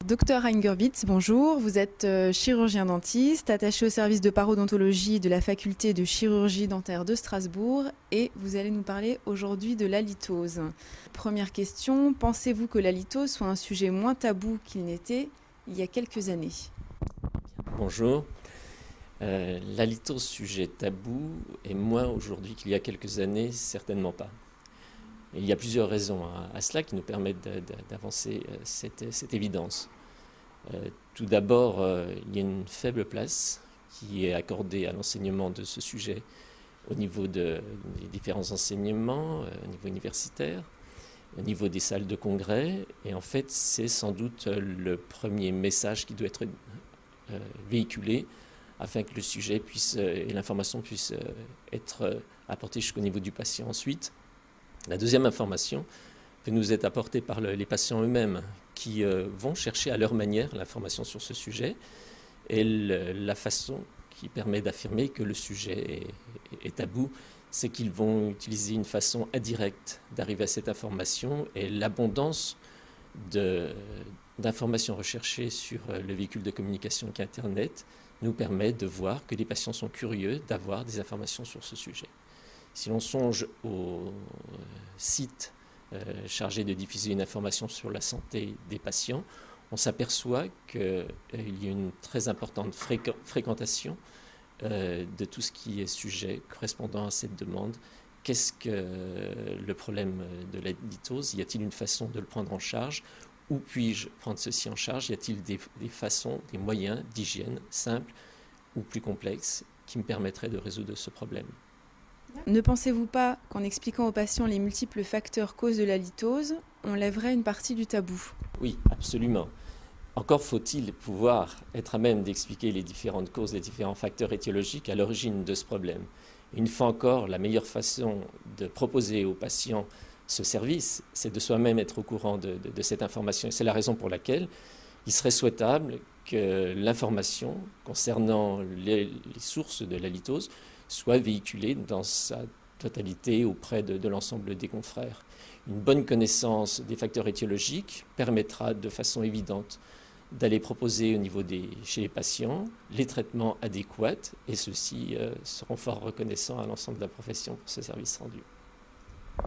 Docteur Eingerbitz, bonjour. Vous êtes chirurgien dentiste, attaché au service de parodontologie de la faculté de chirurgie dentaire de Strasbourg et vous allez nous parler aujourd'hui de l'halitose. Première question, pensez-vous que l'halitose soit un sujet moins tabou qu'il n'était il y a quelques années? Bonjour. L'halitose, sujet tabou, et moins aujourd'hui qu'il y a quelques années, certainement pas. Et il y a plusieurs raisons à cela qui nous permettent d'avancer cette évidence. Tout d'abord, il y a une faible place qui est accordée à l'enseignement de ce sujet au niveau des différents enseignements, au niveau universitaire, au niveau des salles de congrès. Et en fait, c'est sans doute le premier message qui doit être véhiculé afin que le sujet et l'information puissent être apportée jusqu'au niveau du patient. Ensuite, la deuxième information peut nous être apportée par les patients eux-mêmes qui vont chercher à leur manière l'information sur ce sujet et la façon qui permet d'affirmer que le sujet est tabou, c'est qu'ils vont utiliser une façon indirecte d'arriver à cette information et l'abondance d'informations recherchées sur le véhicule de communication qu'est Internet nous permet de voir que les patients sont curieux d'avoir des informations sur ce sujet. Si l'on songe au site chargé de diffuser une information sur la santé des patients, on s'aperçoit qu'il y a une très importante fréquentation de tout ce qui est sujet correspondant à cette demande. Qu'est-ce que le problème de la litose? Y a-t-il une façon de le prendre en charge? Où puis-je prendre ceci en charge? Y a-t-il des façons, des moyens d'hygiène simples ou plus complexes qui me permettraient de résoudre ce problème? Ne pensez-vous pas qu'en expliquant aux patients les multiples facteurs causes de la litose, on lèverait une partie du tabou? Oui, absolument. Encore faut-il pouvoir être à même d'expliquer les différentes causes, les différents facteurs étiologiques à l'origine de ce problème. Une fois encore, la meilleure façon de proposer aux patients ce service, c'est de soi-même être au courant de cette information. Et c'est la raison pour laquelle il serait souhaitable que l'information concernant les sources de la litose soit véhiculée dans sa totalité auprès de l'ensemble des confrères. Une bonne connaissance des facteurs étiologiques permettra de façon évidente d'aller proposer au niveau chez les patients les traitements adéquats et ceux-ci seront fort reconnaissants à l'ensemble de la profession pour ce service rendu.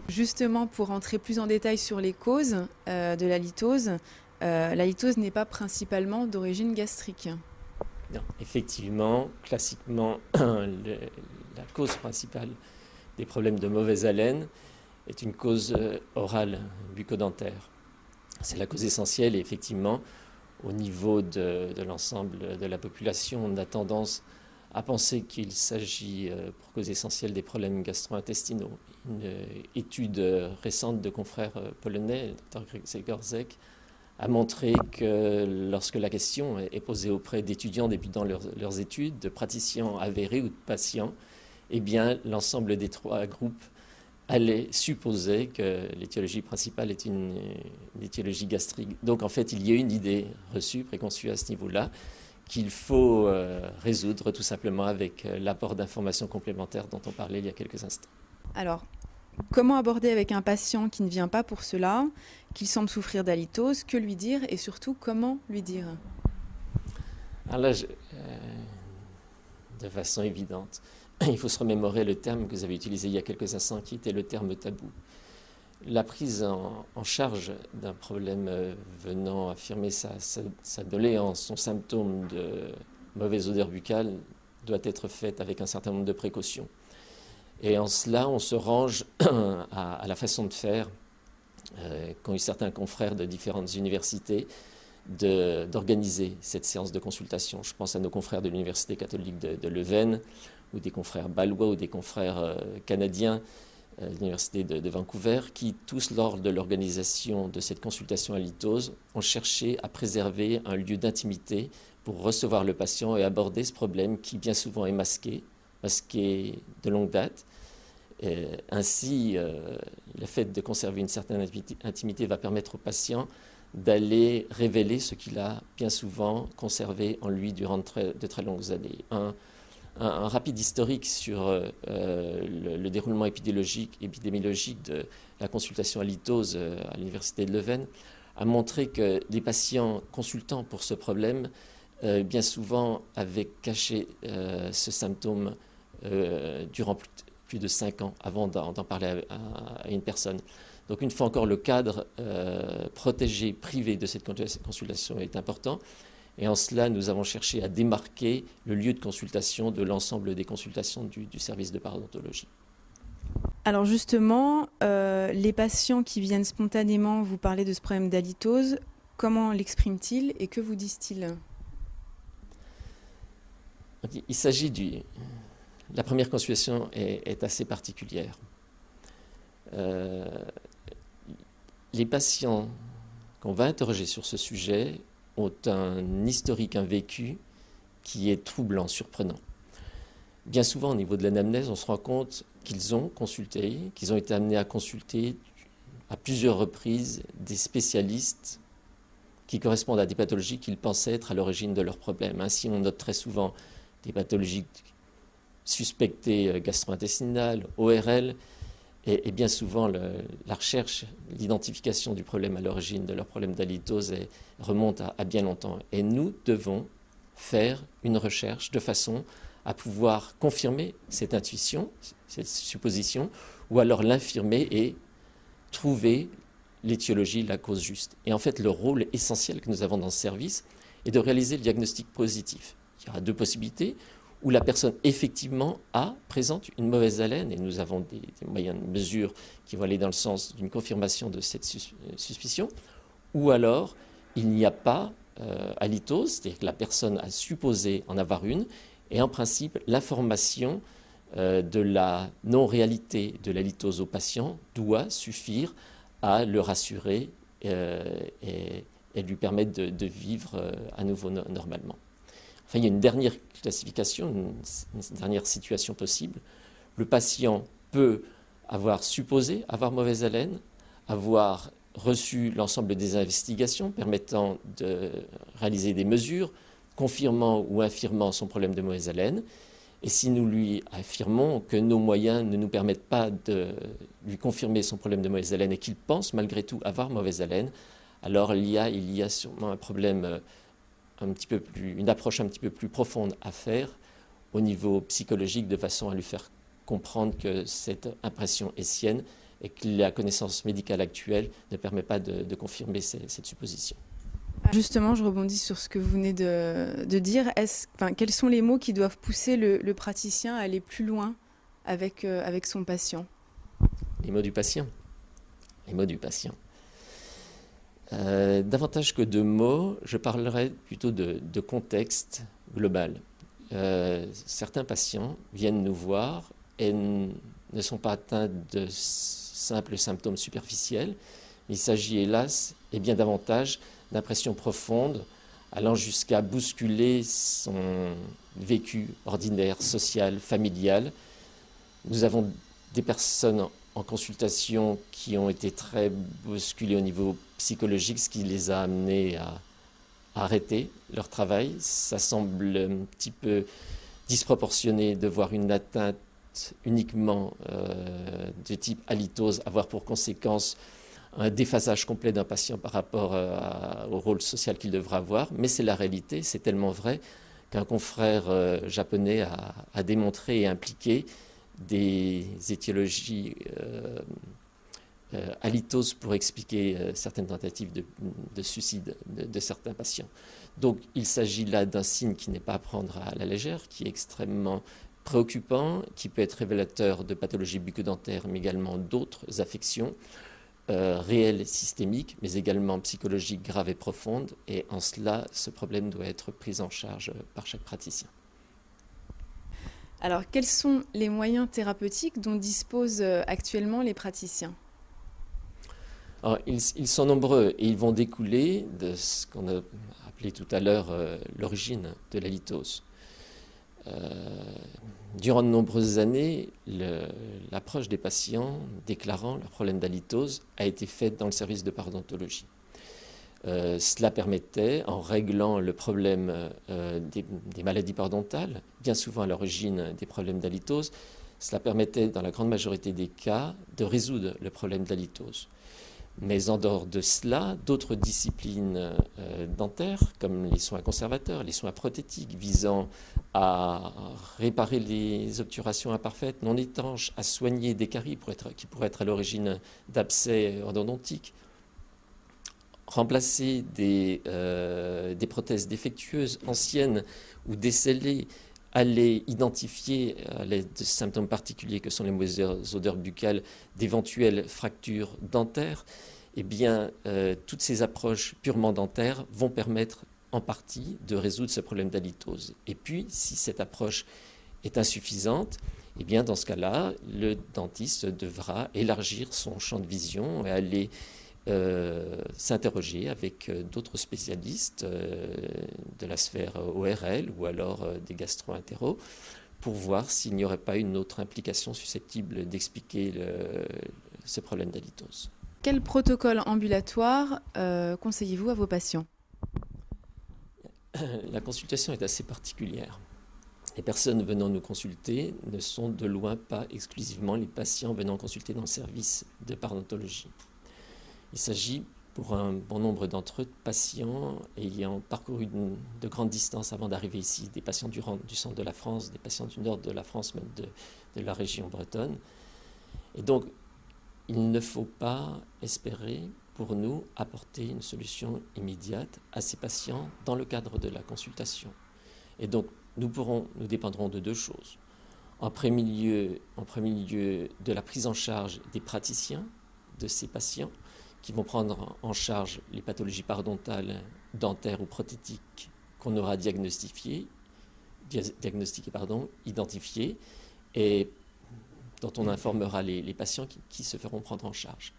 Justement, pour entrer plus en détail sur les causes de la litose n'est pas principalement d'origine gastrique. Non, effectivement, classiquement, la cause principale des problèmes de mauvaise haleine est une cause orale, bucco-dentaire. C'est la cause essentielle et effectivement, au niveau de l'ensemble de la population, on a tendance à penser qu'il s'agit pour cause essentielle des problèmes gastro-intestinaux. Une étude récente de confrères polonais, Dr Grzegorczyk, a montré que lorsque la question est posée auprès d'étudiants débutant leurs études, de praticiens avérés ou de patients, eh bien, l'ensemble des trois groupes allait supposer que l'étiologie principale est une étiologie gastrique. Donc, en fait, il y a une idée reçue, préconçue à ce niveau-là, qu'il faut résoudre tout simplement avec l'apport d'informations complémentaires dont on parlait il y a quelques instants. Alors, comment aborder avec un patient qui ne vient pas pour cela, qu'il semble souffrir d'halitose? Que lui dire et surtout comment lui dire? Alors là, de façon évidente, il faut se remémorer le terme que vous avez utilisé il y a quelques instants, qui était le terme tabou. La prise en charge d'un problème venant affirmer sa doléance, son symptôme de mauvaise odeur buccale, doit être faite avec un certain nombre de précautions. Et en cela, on se range à la façon de faire qu'ont eu certains confrères de différentes universités d'organiser cette séance de consultation. Je pense à nos confrères de l'Université catholique de Leuven, ou des confrères balois, ou des confrères canadiens de l'Université de Vancouver, qui tous, lors de l'organisation de cette consultation à litose, ont cherché à préserver un lieu d'intimité pour recevoir le patient et aborder ce problème qui bien souvent est masqué de longue date. Ainsi, le fait de conserver une certaine intimité va permettre au patient d'aller révéler ce qu'il a bien souvent conservé en lui durant de très longues années. Un rapide historique sur le déroulement épidémiologique de la consultation à litose à l'Université de Leuven a montré que les patients consultant pour ce problème, bien souvent, avaient caché ce symptôme durant plus de 5 ans avant d'en parler à une personne. Donc une fois encore, le cadre protégé, privé de cette consultation est important. Et en cela, nous avons cherché à démarquer le lieu de consultation de l'ensemble des consultations du service de parodontologie. Alors justement, les patients qui viennent spontanément vous parler de ce problème d'halitose, comment l'expriment-ils et que vous disent-ils? Il s'agit la première consultation est assez particulière. Les patients qu'on va interroger sur ce sujet ont un historique, un vécu qui est troublant, surprenant. Bien souvent, au niveau de l'anamnèse, on se rend compte qu'ils ont consulté, qu'ils ont été amenés à consulter à plusieurs reprises des spécialistes qui correspondent à des pathologies qu'ils pensaient être à l'origine de leurs problèmes. Ainsi, on note très souvent des pathologies suspectées gastro-intestinales, ORL, et bien souvent la recherche, l'identification du problème à l'origine de leur problème d'halitose remonte à bien longtemps. Et nous devons faire une recherche de façon à pouvoir confirmer cette intuition, cette supposition, ou alors l'infirmer et trouver l'étiologie, la cause juste. Et en fait, le rôle essentiel que nous avons dans ce service est de réaliser le diagnostic positif. Il y aura 2 possibilités, où la personne effectivement présente une mauvaise haleine, et nous avons des moyens de mesure qui vont aller dans le sens d'une confirmation de cette suspicion, ou alors il n'y a pas halitose, c'est-à-dire que la personne a supposé en avoir une, et en principe, l'information de la non-réalité de l'halitose au patient doit suffire à le rassurer et lui permettre de vivre à nouveau normalement. Enfin, il y a une dernière classification, une dernière situation possible. Le patient peut avoir supposé avoir mauvaise haleine, avoir reçu l'ensemble des investigations permettant de réaliser des mesures, confirmant ou infirmant son problème de mauvaise haleine. Et si nous lui affirmons que nos moyens ne nous permettent pas de lui confirmer son problème de mauvaise haleine et qu'il pense malgré tout avoir mauvaise haleine, alors il y a sûrement un problème une approche un petit peu plus profonde à faire au niveau psychologique de façon à lui faire comprendre que cette impression est sienne et que la connaissance médicale actuelle ne permet pas de confirmer cette supposition. Justement, je rebondis sur ce que vous venez de dire. Quels sont les mots qui doivent pousser le praticien à aller plus loin avec son patient? Les mots du patient. Les mots du patient. Davantage que de mots, je parlerai plutôt de contexte global. Certains patients viennent nous voir et ne sont pas atteints de simples symptômes superficiels. Il s'agit hélas et bien davantage d'impressions profondes allant jusqu'à bousculer son vécu ordinaire, social, familial. Nous avons des personnes en consultation qui ont été très bousculées au niveau psychologique, ce qui les a amenés à arrêter leur travail. Ça semble un petit peu disproportionné de voir une atteinte uniquement de type halitose avoir pour conséquence un déphasage complet d'un patient par rapport au rôle social qu'il devra avoir, mais c'est la réalité, c'est tellement vrai qu'un confrère japonais a démontré et impliqué des étiologies halitoses pour expliquer certaines tentatives de suicide de certains patients. Donc il s'agit là d'un signe qui n'est pas à prendre à la légère, qui est extrêmement préoccupant, qui peut être révélateur de pathologies bucco-dentaires, mais également d'autres affections réelles, systémiques, mais également psychologiques graves et profondes. Et en cela, ce problème doit être pris en charge par chaque praticien. Alors, quels sont les moyens thérapeutiques dont disposent actuellement les praticiens? Alors, ils sont nombreux et ils vont découler de ce qu'on a appelé tout à l'heure l'origine de l'halitose. Durant de nombreuses années, l'approche des patients déclarant leur problème d'halitose a été faite dans le service de parodontologie. Cela permettait, en réglant le problème des maladies parodontales, bien souvent à l'origine des problèmes d'halitose, cela permettait, dans la grande majorité des cas, de résoudre le problème d'halitose. Mais en dehors de cela, d'autres disciplines dentaires, comme les soins conservateurs, les soins prothétiques visant à réparer les obturations imparfaites, non étanches, à soigner des caries qui pourraient être à l'origine d'abcès endodontiques, remplacer des prothèses défectueuses, anciennes ou décellées, aller identifier à l'aide de symptômes particuliers que sont les mauvaises odeurs buccales d'éventuelles fractures dentaires, eh bien, toutes ces approches purement dentaires vont permettre en partie de résoudre ce problème d'halitose. Et puis, si cette approche est insuffisante, eh bien, dans ce cas-là, le dentiste devra élargir son champ de vision et aller s'interroger avec d'autres spécialistes de la sphère ORL ou alors des gastro-entéros pour voir s'il n'y aurait pas une autre implication susceptible d'expliquer ce problème d'halitose. Quel protocole ambulatoire conseillez-vous à vos patients? La consultation est assez particulière. Les personnes venant nous consulter ne sont de loin pas exclusivement les patients venant consulter dans le service de parodontologie. Il s'agit pour un bon nombre d'entre eux de patients ayant parcouru de grandes distances avant d'arriver ici, des patients du centre de la France, des patients du nord de la France, même de la région bretonne. Et donc, il ne faut pas espérer pour nous apporter une solution immédiate à ces patients dans le cadre de la consultation. Et donc, nous dépendrons de deux choses. En premier lieu, de la prise en charge des praticiens de ces patients qui vont prendre en charge les pathologies parodontales, dentaires ou prothétiques qu'on aura identifiées et dont on informera les patients qui se feront prendre en charge.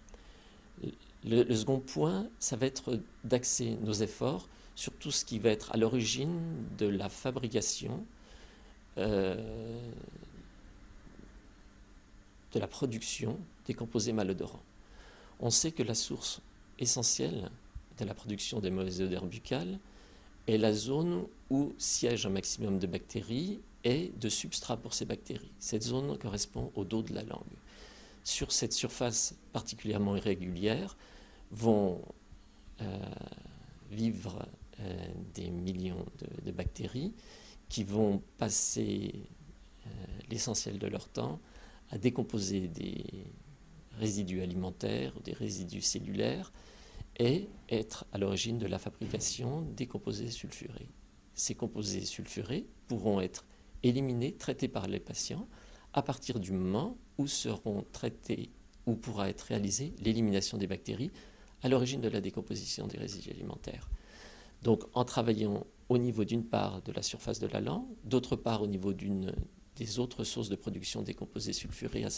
Le second point, ça va être d'axer nos efforts sur tout ce qui va être à l'origine de la fabrication, de la production des composés malodorants. On sait que la source essentielle de la production des mauvaises odeurs buccales est la zone où siège un maximum de bactéries et de substrats pour ces bactéries. Cette zone correspond au dos de la langue. Sur cette surface particulièrement irrégulière vont vivre des millions de bactéries qui vont passer l'essentiel de leur temps à décomposer des résidus alimentaires, des résidus cellulaires, et être à l'origine de la fabrication des composés sulfurés. Ces composés sulfurés pourront être éliminés, traités par les patients, à partir du moment où seront traités ou pourra être réalisée l'élimination des bactéries à l'origine de la décomposition des résidus alimentaires. Donc, en travaillant au niveau d'une part de la surface de la langue, d'autre part au niveau des autres sources de production des composés sulfurés, à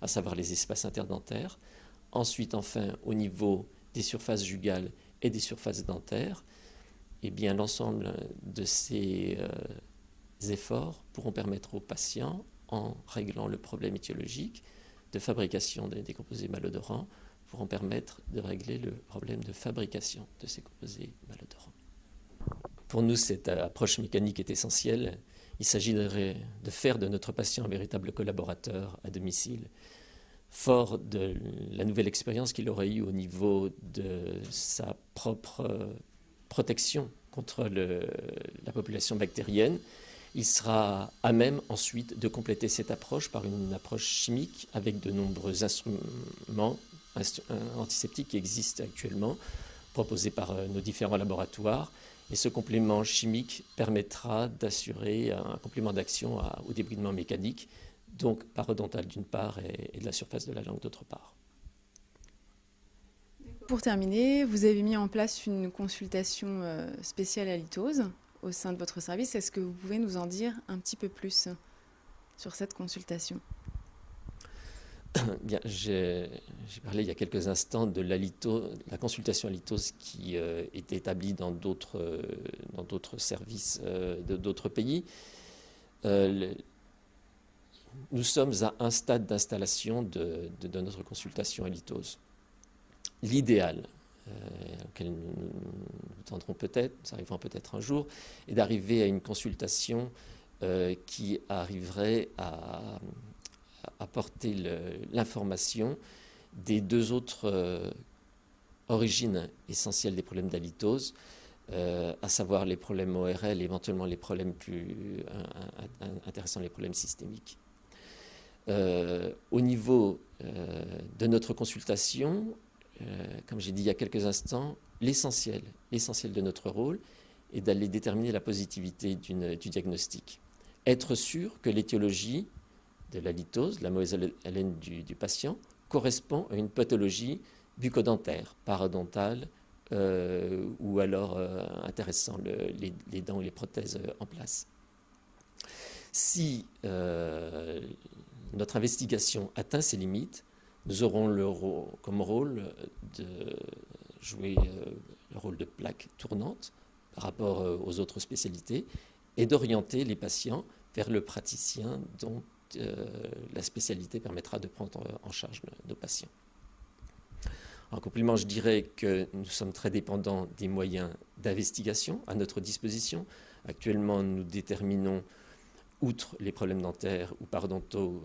savoir les espaces interdentaires, ensuite enfin au niveau des surfaces jugales et des surfaces dentaires, eh bien l'ensemble de ces efforts pourront permettre aux patients, en réglant le problème étiologique de fabrication des composés malodorants, pourront permettre de régler le problème de fabrication de ces composés malodorants. Pour nous, cette approche mécanique est essentielle. Il s'agit de faire de notre patient un véritable collaborateur à domicile, fort de la nouvelle expérience qu'il aurait eue au niveau de sa propre protection contre la population bactérienne. Il sera à même ensuite de compléter cette approche par une approche chimique avec de nombreux instruments antiseptiques qui existent actuellement, proposés par nos différents laboratoires. Et ce complément chimique permettra d'assurer un complément d'action au débridement mécanique, donc parodontal d'une part et de la surface de la langue d'autre part. Pour terminer, vous avez mis en place une consultation spéciale halitose au sein de votre service. Est-ce que vous pouvez nous en dire un petit peu plus sur cette consultation ? Bien, j'ai parlé il y a quelques instants de la consultation halitose qui est établie dans d'autres services d'autres pays. Nous sommes à un stade d'installation de notre consultation halitose. L'idéal, auquel nous tendrons peut-être, nous arriverons peut-être un jour, est d'arriver à une consultation qui arriverait à apporter l'information des deux autres origines essentielles des problèmes d'halitose, à savoir les problèmes ORL et éventuellement les problèmes plus intéressants, les problèmes systémiques. Au niveau de notre consultation, comme j'ai dit il y a quelques instants, l'essentiel de notre rôle est d'aller déterminer la positivité du diagnostic. Être sûr que l'étiologie de la litose, la mauvaise haleine du patient, correspond à une pathologie bucco-dentaire, parodontale, ou alors intéressant les dents ou les prothèses en place. Si notre investigation atteint ses limites, nous aurons comme rôle de jouer le rôle de plaque tournante par rapport aux autres spécialités et d'orienter les patients vers le praticien dont la spécialité permettra de prendre en charge nos patients. En complément, je dirais que nous sommes très dépendants des moyens d'investigation à notre disposition. Actuellement, nous déterminons, outre les problèmes dentaires ou parodontaux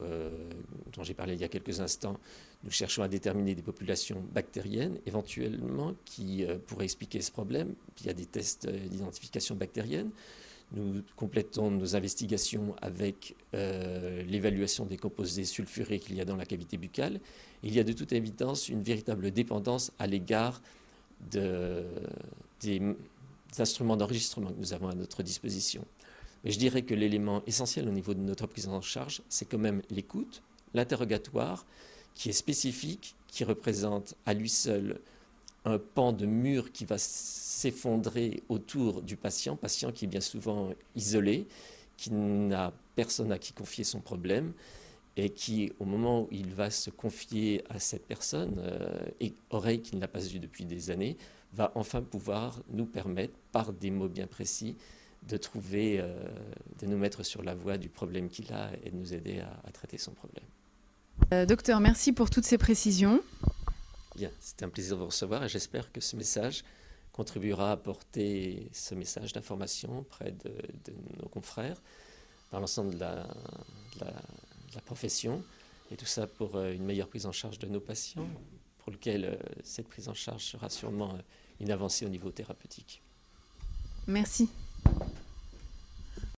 dont j'ai parlé il y a quelques instants, nous cherchons à déterminer des populations bactériennes éventuellement qui pourraient expliquer ce problème via des tests d'identification bactérienne. Nous complétons nos investigations avec l'évaluation des composés sulfurés qu'il y a dans la cavité buccale. Il y a de toute évidence une véritable dépendance à l'égard des instruments d'enregistrement que nous avons à notre disposition. Mais je dirais que l'élément essentiel au niveau de notre prise en charge, c'est quand même l'écoute, l'interrogatoire, qui est spécifique, qui représente à lui seul un pan de mur qui va s'effondrer autour du patient qui est bien souvent isolé, qui n'a personne à qui confier son problème et qui, au moment où il va se confier à cette personne, et oreille qu'il n'a pas eue depuis des années, va enfin pouvoir nous permettre, par des mots bien précis, de trouver, de nous mettre sur la voie du problème qu'il a et de nous aider à traiter son problème. Docteur, merci pour toutes ces précisions. Bien, c'était un plaisir de vous recevoir et j'espère que ce message contribuera à porter ce message d'information auprès de nos confrères dans l'ensemble de la profession, et tout ça pour une meilleure prise en charge de nos patients, pour lequel cette prise en charge sera sûrement une avancée au niveau thérapeutique. Merci.